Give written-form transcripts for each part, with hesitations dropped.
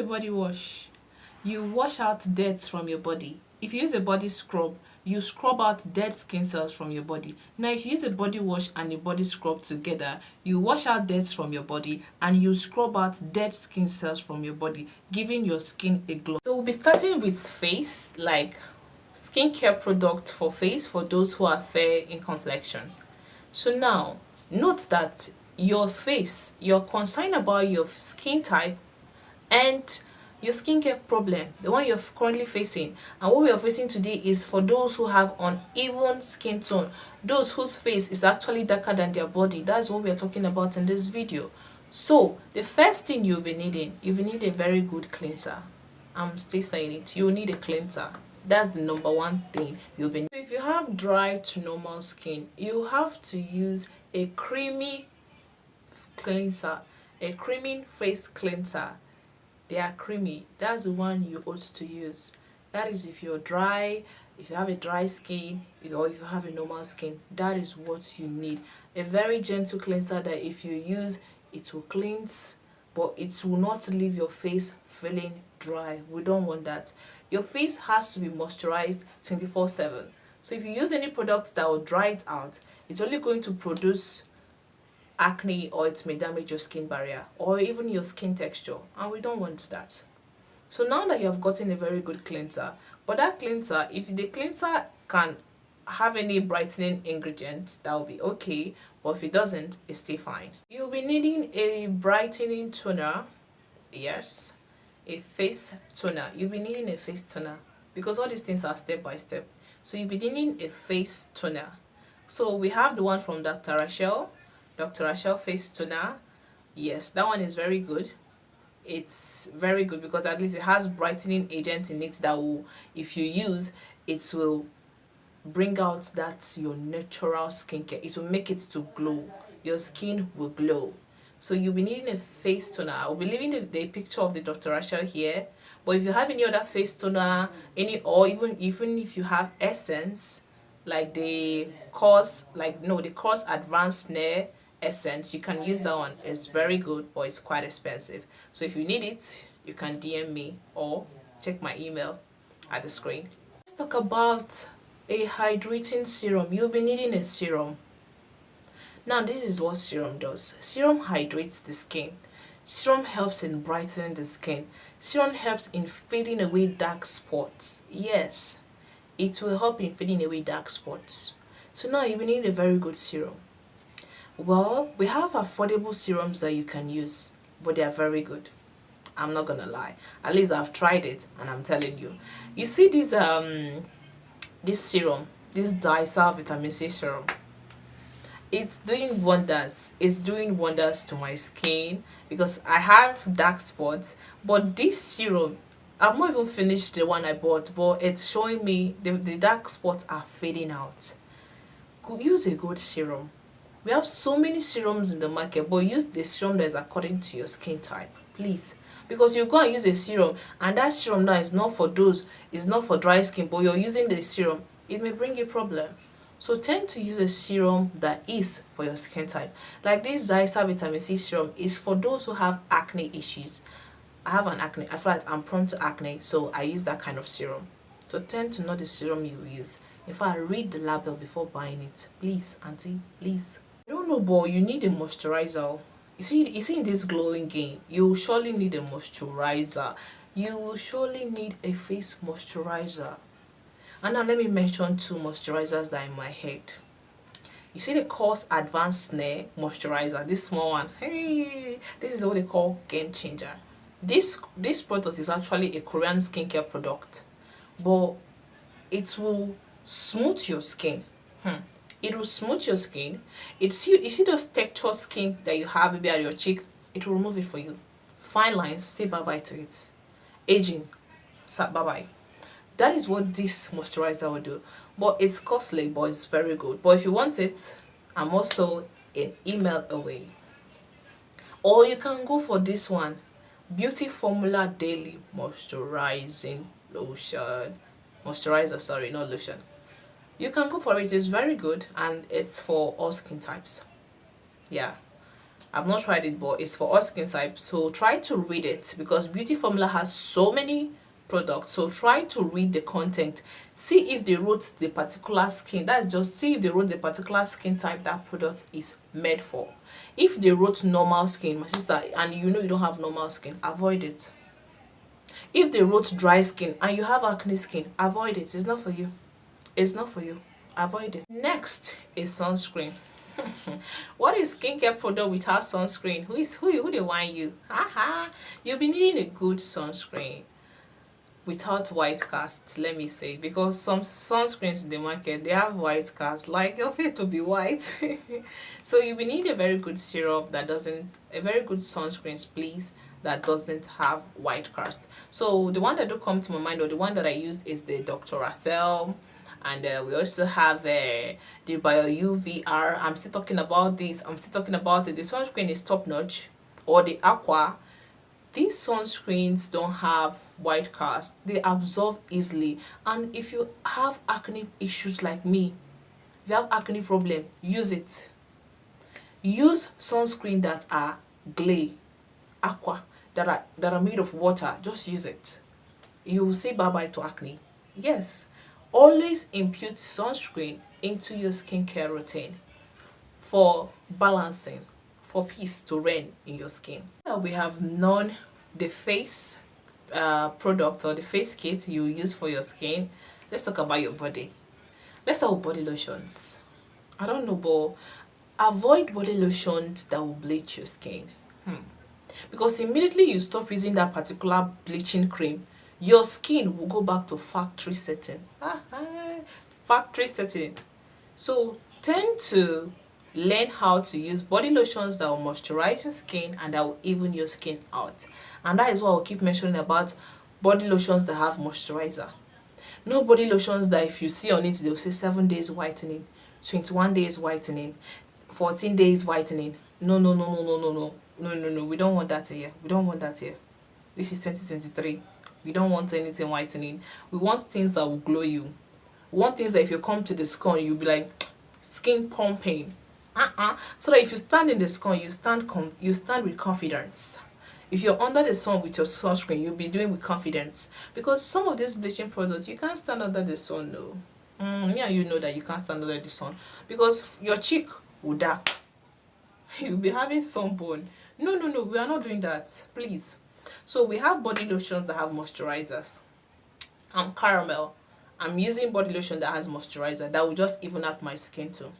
a body wash, you wash out dirt from your body. If you use a body scrub, you scrub out dead skin cells from your body. Now, if you use a body wash and a body scrub together, you wash out dirt from your body and you scrub out dead skin cells from your body, giving your skin a glow. So we'll be starting with face, like skincare product for face for those who are fair in complexion. So now, note that your face, you're concerned about your skin type and your skincare problem, the one you're currently facing. And what we are facing today is for those who have uneven skin tone, those whose face is actually darker than their body. That's what we are talking about in this video. So the first thing you'll be needing a very good cleanser. I'm still saying it, you'll need a cleanser. That's the number one thing you'll be needing. If you have dry to normal skin, you have to use a creamy cleanser, a creamy face cleanser. They are creamy. That's the one you ought to use. That is if you're dry, if you have a dry skin, or if you have a normal skin, that is what you need. A very gentle cleanser that if you use, it will cleanse, but it will not leave your face feeling dry. We don't want that. Your face has to be moisturized 24/7. So if you use any product that will dry it out, it's only going to produce acne, or it may damage your skin barrier or even your skin texture, and we don't want that. So now that you have gotten a very good cleanser, but that cleanser, if the cleanser can have any brightening ingredients, that will be okay, but if it doesn't, it's still fine. You'll be needing a brightening toner. Yes, a face toner. You'll be needing a face toner because all these things are step by step. So you'll be needing a face toner. So we have the one from Dr. Rachel face toner. Yes, that one is very good. It's very good because at least it has brightening agent in it that will, if you use, it will bring out that your natural skincare. It will make it to glow. Your skin will glow. So you'll be needing a face toner. I'll be leaving the picture of the Dr. Rachel here. But if you have any other face toner, or even if you have essence, like the Course Advanced Nair essence, you can use that one. It's very good, but it's quite expensive. So if you need it, you can DM me or check my email at the screen. Let's talk about a hydrating serum. You'll be needing a serum. Now this is what serum does. Serum hydrates the skin. Serum helps in brightening the skin. Serum helps in fading away dark spots. Yes, it will help in fading away dark spots. So now you will need a very good serum. Well, we have affordable serums that you can use, but they are very good. I'm not gonna lie. At least I've tried it, and I'm telling you. You see this serum, this Dicer Vitamin C serum. It's doing wonders. It's doing wonders to my skin because I have dark spots. But this serum, I've not even finished the one I bought, but it's showing me the dark spots are fading out. Use a good serum. We have so many serums in the market, but use the serum that is according to your skin type, please. Because you go and use a serum, and that serum now is not for dry skin, but you're using the serum, it may bring you problem. So tend to use a serum that is for your skin type. Like this Dicer Vitamin C serum is for those who have acne issues. I have an acne. I feel like I'm prone to acne, so I use that kind of serum. So tend to know the serum you use. In fact, read the label before buying it. Please, auntie, please. I don't know, but you need a moisturizer. You see in this glowing game, you will surely need a moisturizer. You will surely need a face moisturizer. And now let me mention two moisturizers that are in my head. You see the Course Advanced Nair moisturizer, this small one. Hey, this is what they call game changer. This product is actually a Korean skincare product, but it will smooth your skin. It will smooth your skin. You see those textured skin that you have maybe at your cheek, it will remove it for you. Fine lines, say bye-bye to it. Aging, bye-bye. That is what this moisturizer will do. But it's costly, but it's very good. But if you want it, I'm also an email away. Or you can go for this one, Beauty Formula Daily Moisturizing Lotion. Moisturizer, sorry, not lotion. You can go for it. It's very good, and it's for all skin types. Yeah. I've not tried it, but it's for all skin types. So try to read it, because beauty formula has so many products. So try to read the content, see if they wrote the particular skin, that's just see if they wrote the particular skin type that product is made for. If they wrote normal skin, my sister, and you know you don't have normal skin, avoid it. If they wrote dry skin and you have acne skin, avoid it. It's not for you. It's not for you. Avoid it. Next is sunscreen. What is skincare product without sunscreen? Who they want you? Haha. You'll be needing a good sunscreen without white cast, let me say, because some sunscreens in the market, they have white cast, like your face to be white. So you will need a very good syrup that doesn't, a very good sunscreens, please, that doesn't have white cast. So the one that do come to my mind, or the one that I use, is the Dr. Russell. And we also have the Bio UVR. I'm still talking about this. I'm still talking about it. The sunscreen is top notch. Or the Aqua. These sunscreens don't have white cast. They absorb easily. And if you have acne issues like me, if you have acne problem, use it. Use sunscreen that are Glay, Aqua, that are made of water. Just use it. You will say bye-bye to acne. Yes. Always impute sunscreen into your skincare routine for balancing, for peace to reign in your skin. Now we have known the face product, or the face kit you use for your skin. Let's talk about your body. Let's start with body lotions. I don't know, but avoid body lotions that will bleach your skin. Because immediately you stop using that particular bleaching cream, your skin will go back to factory setting. Factory setting. So tend to learn how to use body lotions that will moisturize your skin and that will even your skin out. And that is why I'll keep mentioning about body lotions that have moisturizer. No body lotions that if you see on it, they'll say 7 days whitening, 21 days whitening, 14 days whitening. No. We don't want that here. We don't want that here. This is 2023. We don't want anything whitening. We want things that will glow you. We want things that if you come to the sun, you'll be like skin pumping. So that if you stand in the sun, you stand with confidence. If you're under the sun with your sunscreen, you'll be doing with confidence. Because some of these bleaching products, you can't stand under the sun, no. Me and you know that you can't stand under the sun, because your cheek will dark. You'll be having sunburn. No, we are not doing that, please. So we have body lotions that have moisturizers. I'm caramel. I'm using body lotion that has moisturizer that will just even out my skin too.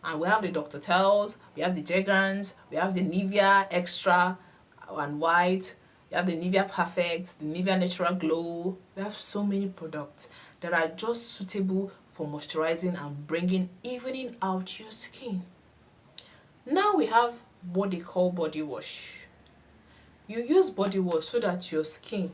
And we have the Dr. Tells, we have the Jergens, we have the Nivea Extra and White, we have the Nivea Perfect, the Nivea Natural Glow. We have so many products that are just suitable for moisturizing and bringing evening out your skin. Now we have what they call body wash. You use body wash so that your skin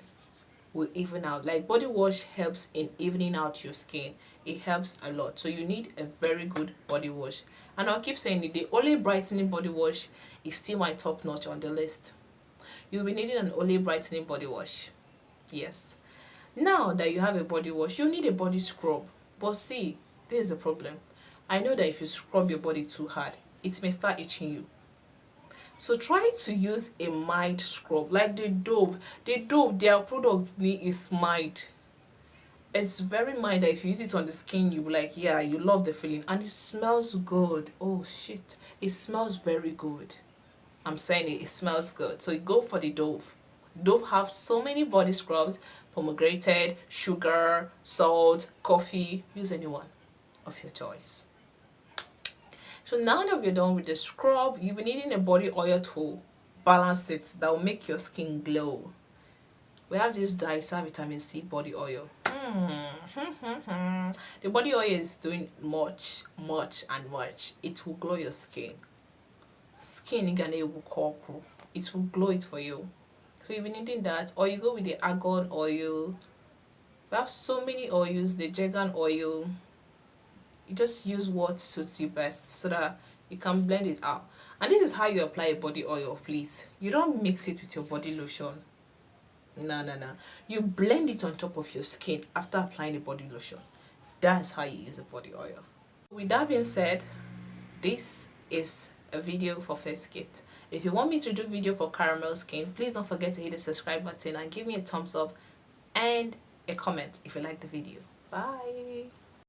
will even out. Like, body wash helps in evening out your skin. It helps a lot. So you need a very good body wash. And I'll keep saying it, the Olay Brightening body wash is still my top notch on the list. You'll be needing an Olay Brightening body wash. Yes. Now that you have a body wash, you need a body scrub. But see, this is the problem. I know that if you scrub your body too hard, it may start itching you. So try to use a mild scrub, like the Dove. The Dove, their product is mild. It's very mild that if you use it on the skin, you'll be like, yeah, you love the feeling. And it smells good. Oh, shit. It smells very good. I'm saying it smells good. So you go for the Dove. Dove have so many body scrubs. Pomegranate, sugar, salt, coffee. Use any one of your choice. So now that we're done with the scrub, you'll be needing a body oil to balance it, that will make your skin glow. We have this Dysa vitamin C body oil. The body oil is doing much. It will glow your skin. It will glow it for you. So you'll be needing that, or you go with the argan oil. We have so many oils, the Jergens oil. You just use what suits you best so that you can blend it out. And this is how you apply a body oil, please. You don't mix it with your body lotion. No. You blend it on top of your skin after applying the body lotion. That's how you use a body oil. With that being said, this is a video for face kit. If you want me to do video for caramel skin, please don't forget to hit the subscribe button and give me a thumbs up and a comment if you like the video. Bye.